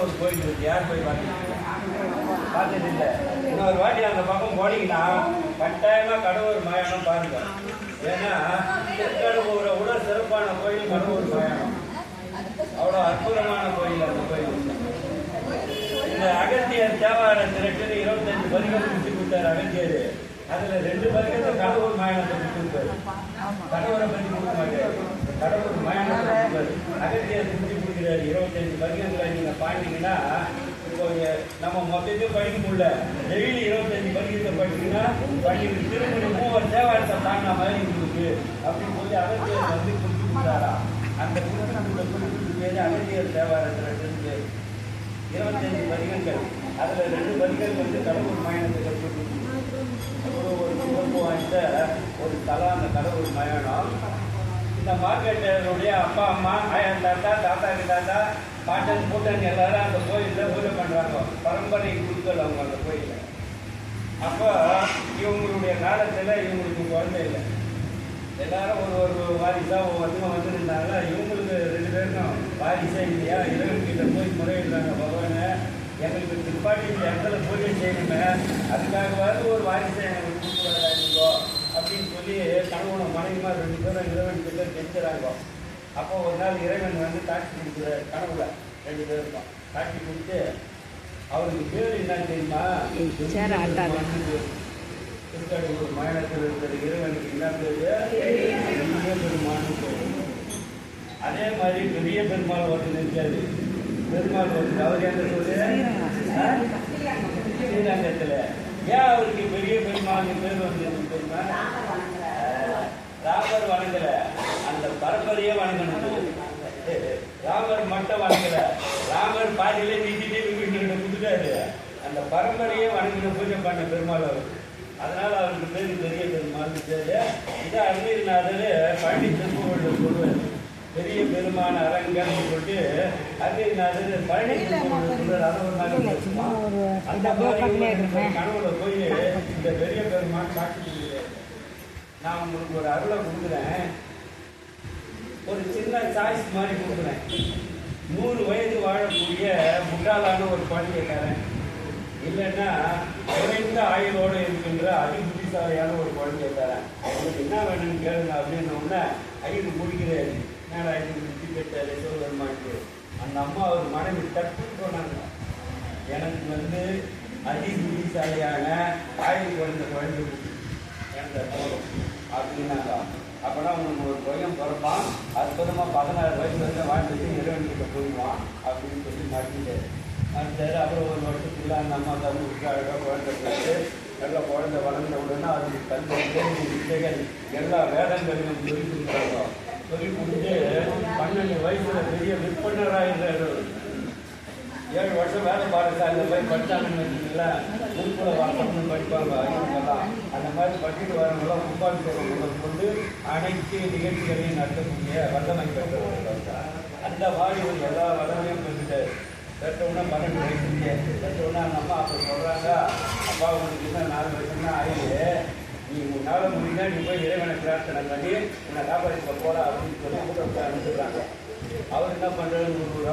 ஒரு கோயில் இருக்கு. யார் போய் பார்த்தது இல்லை. இன்னொரு வாட்டி அந்த பக்கம் போனீங்கன்னா கட்டாயமாக கடவுள் மயானம் பாருங்க. ஏன்னா திருக்கடவுரை விட சிறப்பான கோயில் கடவுள் மயானம். அவ்வளோ அற்புதமான கோயில் அந்த கோயில். இந்த அகத்தியர் தேவார திரட்டு 25 பதிகம் பிடிச்சி கொடுத்தாரு அகத்தியர். அதில் 2 பதிகத்தை கடவுள் மயானத்தை கொடுத்துருப்பாரு. கடவுளை பற்றி கொடுக்க மாட்டாரு, கடவுள் மயானத்தை கொடுப்பாரு. அகத்தியர் பிடிச்சி கொடுக்குறாரு 25 பதிகங்களை. நீங்கள் பாண்டிங்கன்னா இப்போ நம்ம மொத்தத்தையும் படிக்க முடியல. டெய்லி 25 பதிகத்தை படிச்சீங்கன்னா படிக்க திருமணி 3 தேவாரத்தை தாண்டின மாதிரி உங்களுக்கு அப்படின்னு சொல்லி அகத்தியர் வந்து கொடுத்து கொடுத்தாரா. அந்த குறிப்பிட்ட பேர் அகத்தியர் தேவாரத்தில் 25 பதிகங்கள். அதில் 2 பதிகள் வந்து கடவுள் மயானத்தை கற்று ஒரு சிறப்பு வாய்ந்த ஒரு தலம் அந்த கடவுள் மயானம். இந்த மார்க்கெட்டருடைய அப்பா அம்மா ஆயன் தாத்தா தாத்தாக்கு தாத்தா பாட்டன் கூட்டன் எல்லாரும் அந்த கோயிலில் பூஜை பண்ணுறாங்க. பரம்பரை குருக்கள் அவங்க அந்த கோயிலில். அப்போ இவங்களுடைய காலத்தில் இவங்களுக்கு குழந்தை இல்லை. எல்லாரும் ஒரு வாரிசாக ஒவ்வொருத்தவங்க வந்துருந்தாங்க. இவங்களுக்கு 2 பேருக்கும் வாரிசே இல்லையா. இறைவன்கிட்ட போய் முறையிடுறாங்க, பகவானை எங்களுக்கு பிற்பாட்டி இந்த இடத்துல பூஜை செய்யணுமே, அதுக்காகவாது ஒரு வாரிசை எங்களுக்கு கொடுக்குறாங்க அப்படின்னு சொல்லி கணவனை மனைவிமார் 2 பேரும் இறைவன்கிட்ட கெஞ்சுறாங்க. அப்போ ஒரு நாள் இறைவன் வந்து காட்சி கொடுக்குற கனவுல 2 பேருக்கும் காட்சி கொடுத்து அவருக்கு பேர் என்ன தெரியுமா, திருக்கடவுர் மயானத்தில் இருக்கிற இறைவனுக்கு என்ன பேர், பெரிய பெருமான்னு பேர். அதே மாதிரி பெரிய பெருமாள் ஒருத்தர் இருக்காது. பெருமாள் ஒருத்தர் அவர் என்ன சொல்லு ஸ்ரீரங்கத்தில். ஏன் அவருக்கு பெரிய பெருமாள் பேர் வந்து தெரியுமா, ராமர் வணங்கலை, அந்த பரம்பரையே வணங்கணும். ராமர் மட்டும் வணங்கலை, ராமர் பாதியிலே நீட்டிட்டே கொடுத்துட்டாரு. அந்த பரம்பரையே வணங்கின பூஜை பண்ண பெருமாள் அவருக்கு. அதனால அவருக்கு பேர் பெரிய பெருமாள் பேரு. இதை அருமையினாரு பழனி திருப்பூரில் சொல்லுவார். பெரிய பெருமான அரங்கன்னு சொல்லிட்டு அருமையினாரு பழனி திருப்பூரில் சொல்றாரு. அந்த மாதிரி கனவுல போய் இந்த பெரிய பெருமான் காட்சி கொடுக்குறேன். நான் உங்களுக்கு ஒரு அருளை கொடுக்குறேன், ஒரு சின்ன சாய்ஸ் மாதிரி கொடுக்குறேன். 100 வயது வாழக்கூடிய முட்டாளான ஒரு குழந்தைக்காரன், இல்லைன்னா குறைந்த ஆயுளோடு இருக்கின்ற அதிபுத்திசாலியான ஒரு குழந்தைக்காரன், அவங்களுக்கு என்ன வேணும்னு கேளுங்க அப்படின்னோடனே ஐயரு முடிக்கிறாரு. மேலே ஐயரு சுற்றி கேட்டாரு சிவபெருமானுக்கு. அந்த அம்மா அவர் மனைவி தட்டுன்னு சொன்னாங்க, எனக்கு வந்து அதிபுத்திசாலியான ஆயுள் குழந்தை எனக்கு போதும் அப்படின்னாங்க. அப்போனா உனக்கு ஒரு பையன் பிறப்பான், அற்புதமாக 16 வயசு வரைக்கும் வாழ்ந்துட்டு இறைவன்கிட்ட போயிடுவான் அப்படின்னு சொல்லி மாட்டிட்டாரு. மாட்டிட்டாரு. அப்புறம் ஒரு வருஷத்துக்குள்ள அந்த அம்மா தந்து விட்டாங்க. குழந்தை பிடிச்சி நல்லா குழந்தை வளர்ந்த உடனே அதுக்கு கல்வி வித்தைகள் எல்லா வேதங்களையும் சொல்லி கொடுத்தாங்க. சொல்லி கொடுத்து 12 வயசுல பெரிய விற்பனராக 7 வருஷம் வேலை பாடசாலையில் போய் படித்தாங்கன்னு வச்சுங்களா, உள்புற வாசம்னு படிப்பாங்க ஐயங்கெல்லாம். அந்த மாதிரி படிச்சுட்டு வரவங்களாம் கும்பாபிஷேகம் கொண்டு அனைத்து நிகழ்ச்சிகளையும் நடத்தக்கூடிய வல்லமை பெற்றவர்கள். அந்த மாதிரி ஒரு எல்லா வல்லமையும் பெற்றுட்டார். பெற்றவுடனே 12 வயசுலேயே பெற்றவுடனே அந்த அம்மா அப்போ சொல்கிறாங்க, அப்பா உங்களுக்கு இன்னும் 4 வருஷம் தான் ஆயிடுது, நீ உன்னால் முடிஞ்சா நீ போய் இறைவனை பிரார்த்தனை பண்ணி உன்னை காப்பாற்றிக்க போகிறா அப்படின்னு சொல்லி கூட்டத்தை அனுப்பிடுறாங்க. அவர் என்ன பண்ணுறாரு, 100 ரூபா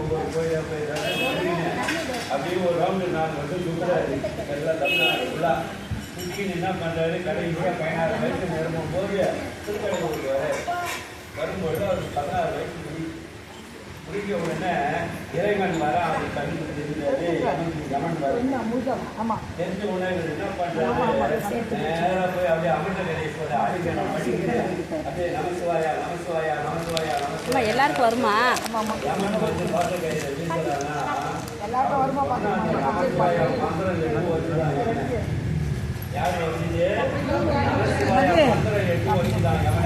ஒவ்வொரு கோயிலாக போய் அப்படியே ஒரு ரவுண்டு 4 வருஷம் சுற்றுறாரு. எல்லாம் தமிழ்நாடு ஃபுல்லாக சுற்றின்னு என்ன பண்ணுறாரு, கடைசியாக 16 வயசு நிரம்பும் போது திருக்கடையூருக்கு வரும்பொழுது அவருக்கு 16 வயசு முடிக்க உடனே இறைவன் வர அவர் கண்ணு தெரிஞ்சாரு. யமன் வர தெரிஞ்ச உடனே என்ன பண்றாரு, நேராக போய் அப்படியே அமிர்த கணேஸ்வரர் ஆதிகனம் படிக்கிறது. அப்படியே நமசிவாயா நமசிவாயா நமசிவாயா நமசிவாயா எல்லாருக்கும் வருமா, யமன் வந்து பார்த்த கையில வீசுறானா நமசிவாயா மந்திரம் வச்சுதான். யார் வச்சுது நமசிவாயா மந்திரம் 8 வச்சுதான் யமனை.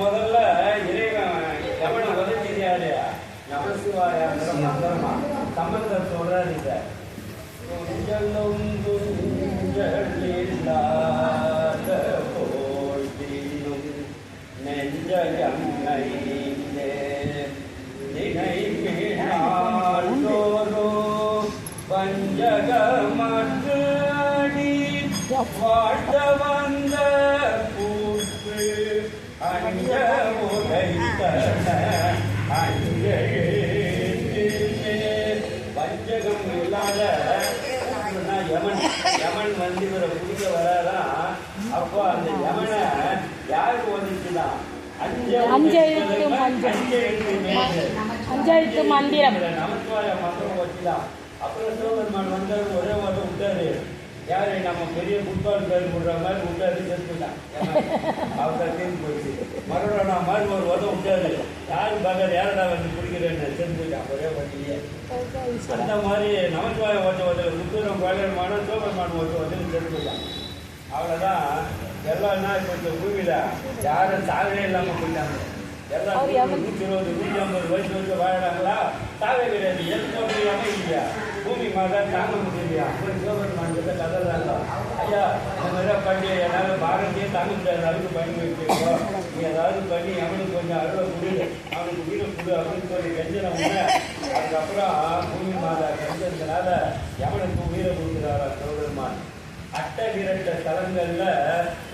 முதல்ல இறைவன் யமனை உதவியாரு நமசிவாயாங்கிற மந்திரமா சம்பந்தர் சொல்றாரு. இதை கொஞ்சலும் போட்டியும் நெஞ்சை பஞ்சகமற்று அடி வாழ்த்த வந்த கூற்று வஞ்சகம் இல்லாத யமன் யமன் வந்து இவரை பிடிக்க வராதான். அப்போ அந்த யமனை யாருக்கு வந்துச்சுதான் அஞ்செழுத்து மந்திரம் நமஸ்கார மந்திரம் வச்சுதான். அப்புறம் சிவபெருமான் வந்தார், ஒரே வாரம் விட்டாரு. யாரு நம்ம பெரிய புட்பால் பேர் விடுற மாதிரி விட்டாரு, செத்துட்டான். அவர்தான் தீர்ந்து போயிடுச்சு. மறுபடியும் மாதிரி ஒரு உதவ விட்டாரு. யாரு பார்க்கற யாரடா வந்து குடிக்கிறேன்னு செத்துட்டான் ஒரே வண்டியே. அந்த மாதிரி நமஸ்கார ஓட்ட முத்தூரம் கோயிலமான சிவபெருமான் ஓட்ட செத்துட்டான். அவ்வளோதான். எல்லாம்னா இப்போ இந்த பூமியில யாரும் சாகவே இல்லாமல் போயிட்டாங்க. எல்லாம் 120 150 வயசு வரைக்கும் வாழறாங்களா? சாவே கிடையாது. எதுவும் முடியாமல் இல்லையா? பூமி மாதா தாங்க முடியலையா? அப்புறம் சிவபெருமான் கிட்ட கதறாங்க, ஐயா இந்த மாதிரி பண்ணி என்னால் பாரதியே தாங்க முடியாது, அதுக்கு பண்ணி வைக்கிறோம், நீ ஏதாவது பண்ணி அவனுக்கு கொஞ்சம் அருளை கொடு, அவனுக்கு உயிரை கொடு அப்படின்னு சொல்லி கெஞ்சனம். அதுக்கப்புறம் பூமி மாதா கெஞ்சதுனால எவனுக்கு உயிரை கொடுக்குறாரா சிவபெருமான். அட்ட விரட்ட ஸ்தலங்கள்ல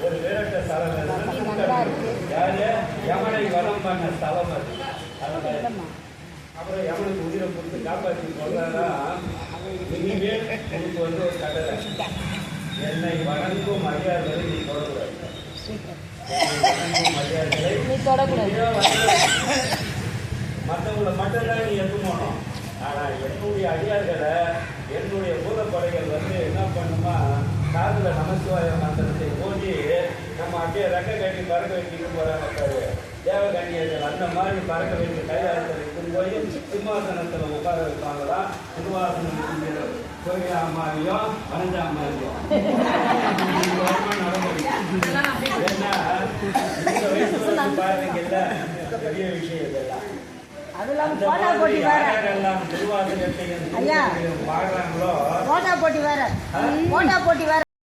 ஒரு விரட்ட ஸ்தலங்கள் யாரு யமனை வனம் பண்ண ஸ்தலம் அது. அப்புறம் யமனுக்கு உயிரை கொடுத்து காப்பாற்றி கொள்ளாரா, இனிமேல் உனக்கு வந்து ஒரு கடலை, என்னை வணங்கும் மரியாதைகளை நீ தொடக்கூடாது, மரியாதைகளை மற்றவங்களை மட்டும்தான் நீ எட்டு போனோம். ஆனால் என்னுடைய அடியார்களை என்னுடைய பூதப்படைகள் வந்து என்ன பண்ணுமா, காதில் நமசிவாய மந்திரத்தை ஓடி நம்ம அப்படியே ரெக்க கட்டி பறக்க வைக்கிட்டு போகிறாங்க பாரு தேவகன்னியர்கள். அந்த மாதிரி பறக்க வைக்க கையாளத்தில் இருக்கும் போய் சிம்மாசனத்தில் உட்கார வைப்பாங்களாம். சிம்மாசனம் கோயிலாமாரியும் வனஜாமாரியும் ஏன்னா இந்த வயசுல பாருங்கல்ல, பெரிய விஷயம் இதெல்லாம். போட்டி வேற